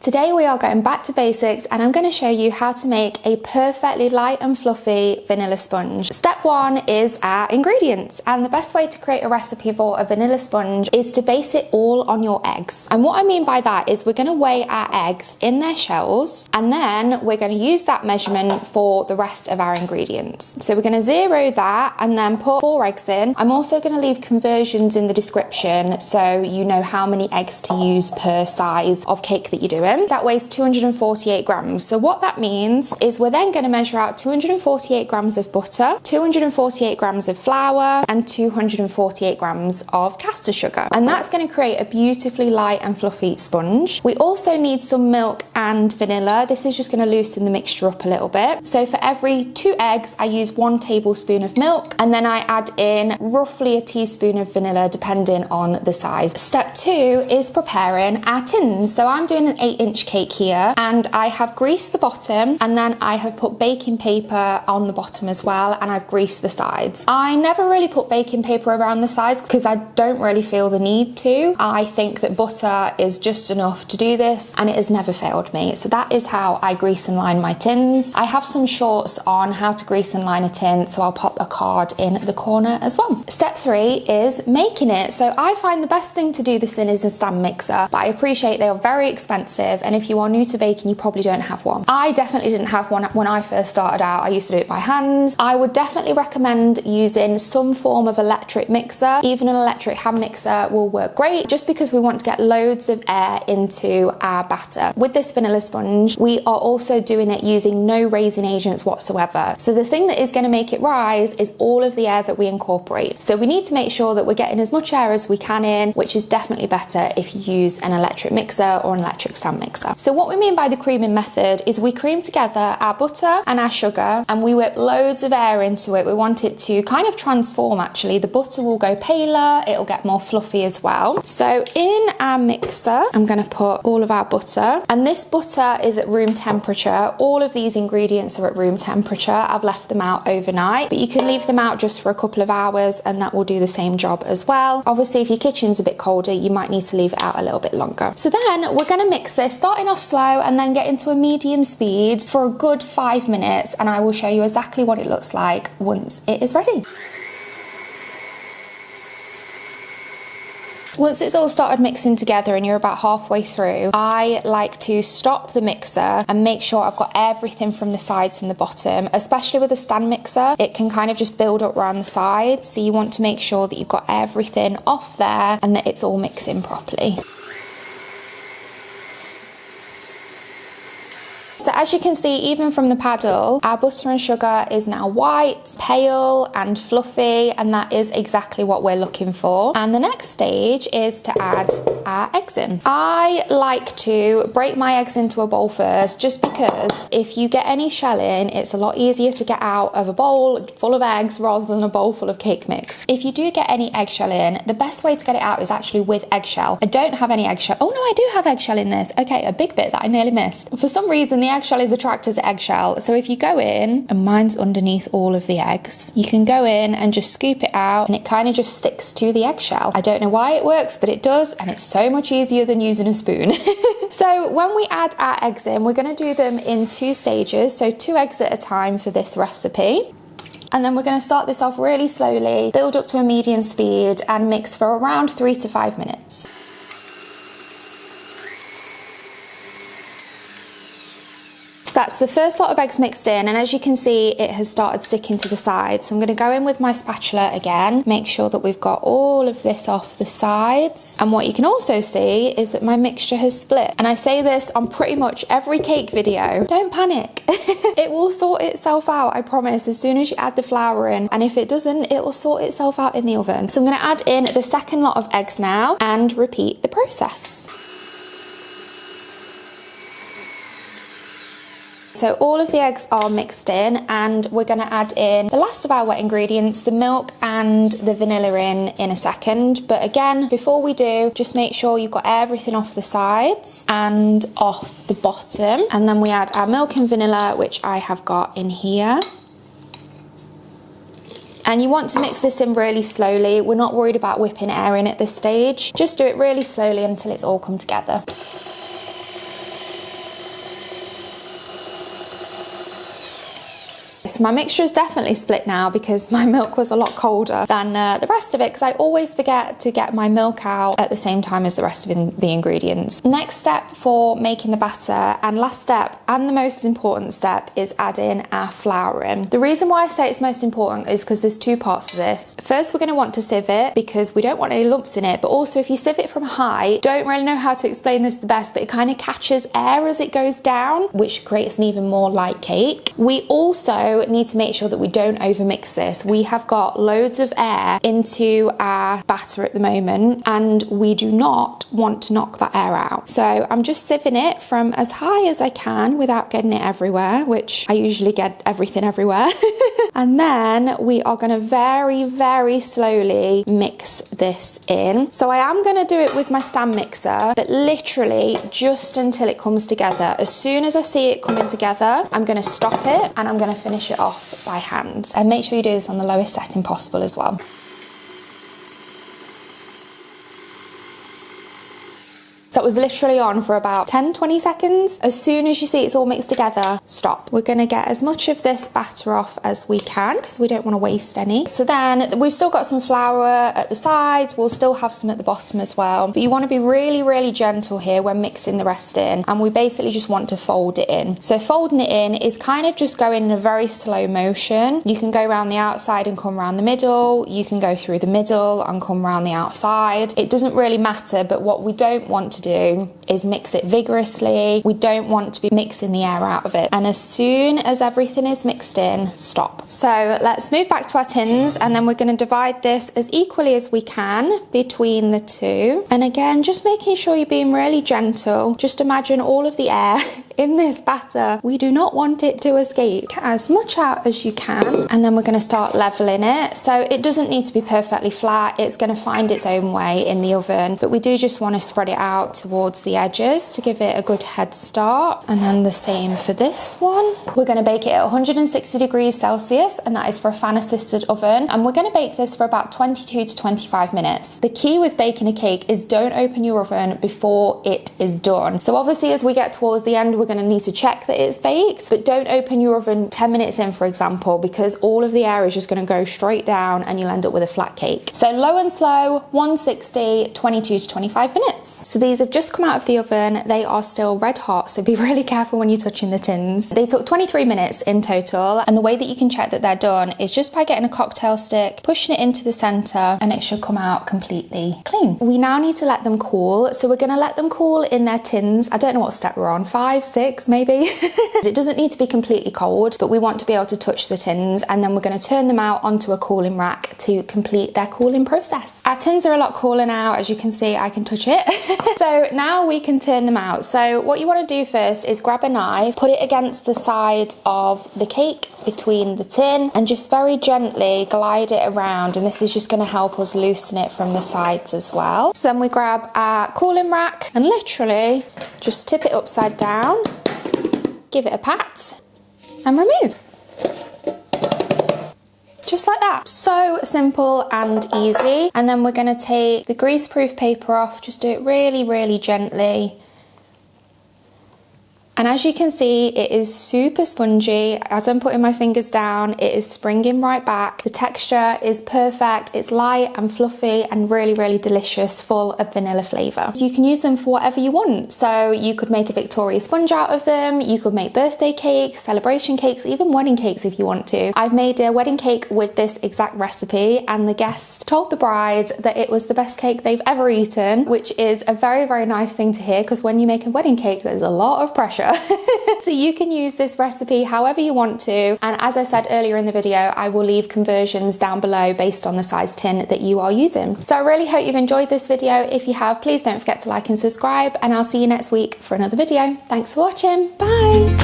Today we are going back to basics and I'm going to show you how to make a perfectly light and fluffy vanilla sponge. Step one is our ingredients, and the best way to create a recipe for a vanilla sponge is to base it all on your eggs. And what I mean by that is we're going to weigh our eggs in their shells and then we're going to use that measurement for the rest of our ingredients. So we're going to zero that and then put 4 eggs in. I'm also going to leave conversions in the description so you know how many eggs to use per size of cake that you're doing. That weighs 248 grams. So what that means is we're then going to measure out 248 grams of butter, 248 grams of flour, and 248 grams of caster sugar. And that's going to create a beautifully light and fluffy sponge. We also need some milk and vanilla. This is just going to loosen the mixture up a little bit. So for every 2 eggs, I use 1 tablespoon of milk, and then I add in roughly a teaspoon of vanilla, depending on the size. Step 2 is preparing our tins. So I'm doing an 8-inch cake here, and I have greased the bottom, and then I have put baking paper on the bottom as well, and I've greased the sides. I never really put baking paper around the sides because I don't really feel the need to. I think that butter is just enough to do this, and it has never failed me. So that is how I grease and line my tins. I have some shorts on how to grease and line a tin, so I'll pop a card in the corner as well. Step 3 is making it. So I find the best thing to do this in is a stand mixer, but I appreciate they are very expensive, and if you are new to baking, you probably don't have one. I definitely didn't have one when I first started out. I used to do it by hand. I would definitely recommend using some form of electric mixer. Even an electric hand mixer will work great, just because we want to get loads of air into our batter. With this vanilla sponge, we are also doing it using no raising agents whatsoever. So the thing that is going to make it rise is all of the air that we incorporate. So we need to make sure that we're getting as much air as we can in, which is definitely better if you use an electric mixer or an electric stand mixer. So what we mean by the creaming method is we cream together our butter and our sugar, and we whip loads of air into it. We want it to kind of transform actually. The butter will go paler, it'll get more fluffy as well. So in our mixer, I'm going to put all of our butter, and this butter is at room temperature. All of these ingredients are at room temperature. I've left them out overnight, but you can leave them out just for a couple of hours and that will do the same job as well. Obviously, if your kitchen's a bit colder, you might need to leave it out a little bit longer. So then we're going to mix this, starting off slow and then get into a medium speed for a good 5 minutes, and I will show you exactly what it looks like once it is ready. Once it's all started mixing together and you're about halfway through, I like to stop the mixer and make sure I've got everything from the sides and the bottom. Especially with a stand mixer, it can kind of just build up around the sides, so you want to make sure that you've got everything off there and that it's all mixing properly. So as you can see, even from the paddle, our butter and sugar is now white, pale and fluffy, and that is exactly what we're looking for. And the next stage is to add our eggs in. I like to break my eggs into a bowl first, just because if you get any shell in, it's a lot easier to get out of a bowl full of eggs rather than a bowl full of cake mix. If you do get any eggshell in, the best way to get it out is actually with eggshell. I don't have any eggshell. Oh no, I do have eggshell in this. Okay, a big bit that I nearly missed. For some reason, the eggshell is attracted to eggshell. So if you go in, and mine's underneath all of the eggs, you can go in and just scoop it out and it kind of just sticks to the eggshell. I don't know why it works, but it does, and it's so much easier than using a spoon. So when we add our eggs in, we're going to do them in 2 stages, so 2 eggs at a time for this recipe. And then we're going to start this off really slowly, build up to a medium speed and mix for around 3 to 5 minutes. So that's the first lot of eggs mixed in, and as you can see, it has started sticking to the sides. So I'm going to go in with my spatula again, make sure that we've got all of this off the sides. And what you can also see is that my mixture has split. And I say this on pretty much every cake video. Don't panic. It will sort itself out, I promise, as soon as you add the flour in. And if it doesn't, it will sort itself out in the oven. So I'm going to add in the second lot of eggs now and repeat the process. So all of the eggs are mixed in, and we're going to add in the last of our wet ingredients, the milk and the vanilla in a second. But again, before we do, just make sure you've got everything off the sides and off the bottom. And then we add our milk and vanilla, which I have got in here. And you want to mix this in really slowly. We're not worried about whipping air in at this stage. Just do it really slowly until it's all come together. so my mixture is definitely split now because my milk was a lot colder than the rest of it, because I always forget to get my milk out at the same time as the rest of the ingredients. Next step for making the batter, and last step and the most important step, is adding our flour in. The reason why I say it's most important is because there's two parts to this. First, we're going to want to sieve it because we don't want any lumps in it, but also if you sieve it from high, don't really know how to explain this the best, but it kind of catches air as it goes down, which creates an even more light cake. We also need to make sure that we don't overmix this. We have got loads of air into our batter at the moment, and we do not want to knock that air out. So I'm just sieving it from as high as I can without getting it everywhere, which I usually get everything everywhere. And then we are going to very, very slowly mix this in. So I am going to do it with my stand mixer, but literally just until it comes together. As soon as I see it coming together, I'm going to stop it and I'm going to finish it off by hand. And make sure you do this on the lowest setting possible as well. So it was literally on for about 10-20 seconds. As soon as you see it's all mixed together, stop. We're going to get as much of this batter off as we can because we don't want to waste any. So then we've still got some flour at the sides. We'll still have some at the bottom as well. But you want to be really, really gentle here when mixing the rest in. And we basically just want to fold it in. So folding it in is kind of just going in a very slow motion. You can go around the outside and come around the middle. You can go through the middle and come around the outside. It doesn't really matter, but what we don't want to do is mix it vigorously. We don't want to be mixing the air out of it. And as soon as everything is mixed in, stop. So let's move back to our tins, and then we're going to divide this as equally as we can between the two. And again, just making sure you're being really gentle. Just imagine all of the air in this batter. We do not want it to escape. Get as much out as you can, and then we're going to start leveling it. So it doesn't need to be perfectly flat. It's going to find its own way in the oven, but we do just want to spread it out towards the edges to give it a good head start. And then the same for this one. We're going to bake it at 160 degrees Celsius, and that is for a fan assisted oven, and we're going to bake this for about 22 to 25 minutes. The key with baking a cake is don't open your oven before it is done. So obviously as we get towards the end, we're going to need to check that it's baked, but don't open your oven 10 minutes in, for example, because all of the air is just going to go straight down and you'll end up with a flat cake. So low and slow, 160, 22 to 25 minutes. So these have just come out of the oven. They are still red hot, so be really careful when you're touching the tins. They took 23 minutes in total, and the way that you can check that they're done is just by getting a cocktail stick, pushing it into the center, and it should come out completely clean. We now need to let them cool, so we're going to let them cool in their tins. I don't know what step we're on, 5, 6 maybe. It doesn't need to be completely cold, but we want to be able to touch the tins, and then we're going to turn them out onto a cooling rack to complete their cooling process. Our tins are a lot cooler now. As you can see, I can touch it. So now we can turn them out. So what you want to do first is grab a knife, put it against the side of the cake between the tin, and just very gently glide it around, and this is just going to help us loosen it from the sides as well. So then we grab our cooling rack and literally just tip it upside down, give it a pat and remove. Just like that. So simple and easy. And then we're going to take the greaseproof paper off, just do it really, really gently. And as you can see, it is super spongy. As I'm putting my fingers down, it is springing right back. The texture is perfect. It's light and fluffy and really, really delicious, full of vanilla flavour. You can use them for whatever you want. So you could make a Victoria sponge out of them. You could make birthday cakes, celebration cakes, even wedding cakes if you want to. I've made a wedding cake with this exact recipe, and the guest told the bride that it was the best cake they've ever eaten, which is a very, very nice thing to hear, because when you make a wedding cake, there's a lot of pressure. So you can use this recipe however you want to, and as I said earlier in the video, I will leave conversions down below based on the size tin that you are using. So I really hope you've enjoyed this video. If you have, please don't forget to like and subscribe, and I'll see you next week for another video. Thanks for watching. Bye.